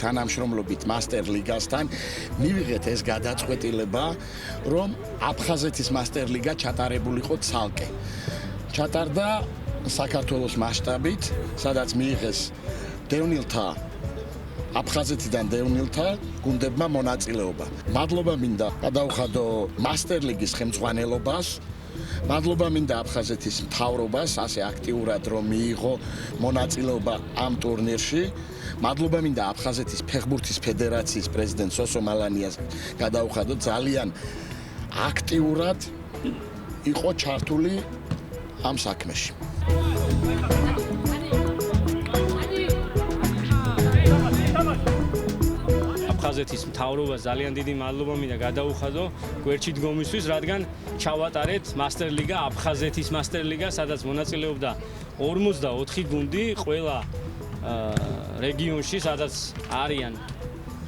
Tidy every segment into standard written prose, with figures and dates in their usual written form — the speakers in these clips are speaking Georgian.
თანამშრომლობით მასტერ ლიგასთან მივიღეთ ეს გადაწყვეტილება, რომ აფხაზეთის მასტერ ლიგა ჩატარებულიყო ცალკე. ჩატარდა საქართველოს მასშტაბით, სადაც მიიღეს დევნილთა აფხაზეთიდან დევნილთა გუნდებმა მონაწილეობა. მადლობა მინდა გადაუხადო მასტერ ლიგის ხელმძღვანელობას, მადლობა მინდა აფხაზეთის მთავრობას, ასე აქტიურად რომ მიიღო მონაწილეობა ამ ტურნირში. მადლობა მინდა აფხაზეთის ფეხბურთის ფედერაციის პრეზიდენტ სოსო მალანიას გადაუხადო, ძალიან აქტიურად იყო ჩართული ამ საქმეში. აფხაზეთის მთავრობას ძალიან დიდი მადლობა მინდა გადაუხადო გვერდში დგომისთვის, რადგან ჩავატარეთ მასტერ ლიგა, აფხაზეთის მასტერ ლიგა, სადაც მონაწილეობდა 44 გუნდი ყველა რეგიონში, სადაც არიან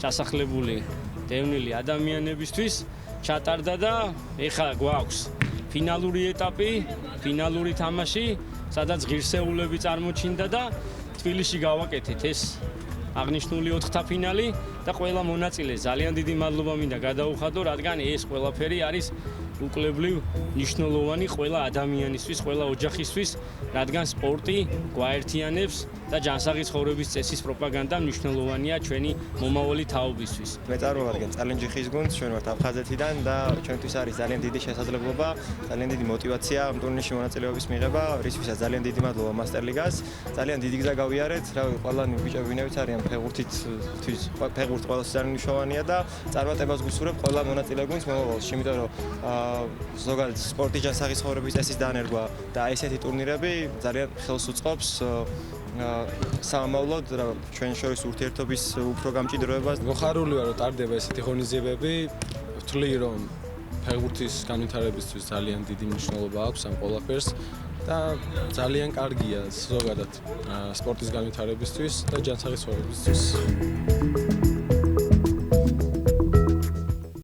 ჩასახლებული დევნილი ადამიანებისთვის, ჩატარდა და ეხლა გვაქვს ფინალური ეტაპი, ფინალური თამაში, სადაც ღირსეულები წარმოჩინდა და თბილისში გავაკეთეთ ეს აღნიშნული 4-თა ფინალი და ყველა მონაწილეს ძალიან დიდი მადლობა მინდა გადაუხადო, რადგან ეს ყველაფერი არის უკლებლივ მნიშვნელოვანი ყველა ადამიანისთვის, ყველა ოჯახისთვის, რადგან სპორტი გვაერთიანებს და ჯანსაღი ცხოვრების წესის პროპაგანდა მნიშვნელოვანია ჩვენი მომავალი თაობისთვის. მე წარმოვადგენ წალენჯიხის გუნდს, ჩვენ ვართ აფხაზეთიდან და ჩვენთვის არის ძალიან დიდი შესაძლებლობა, ძალიან დიდი мотиваცია ამ ტურნირში მონაწილეობის მიღება, რისთვისაც ძალიან დიდი მადლობა მასტერ ლიგას. ძალიან დიდი გზა გავიარეთ, ყველანი ბიჭები ვინებიც არიან ფეხბურთი ყველას ძალიან მნიშვნელოვანია და წარმატებას გისურვებ ყველა მონაწილე გუნდს მომავალში, იმიტომ რომ ზოგადად სპორტის ჯანსაღი ცხოვრების წესის დანერგვა და ესეთი ტურნირები ძალიან ხელს უწყობს სამომავლოდ ჩვენ შორის ურთიერთობის უფრო გამჭიდროებას. მოხარული ვარ, რომ ტარდება ესეთი ღონისძიებები. ვთვლი, რომ ფეხბურთის განვითარებისთვის ძალიან დიდი მნიშვნელობა აქვს ამ ყველაფერს და ძალიან კარგია ზოგადად სპორტის განვითარებისთვის და ჯანსაღი ცხოვრებისთვის.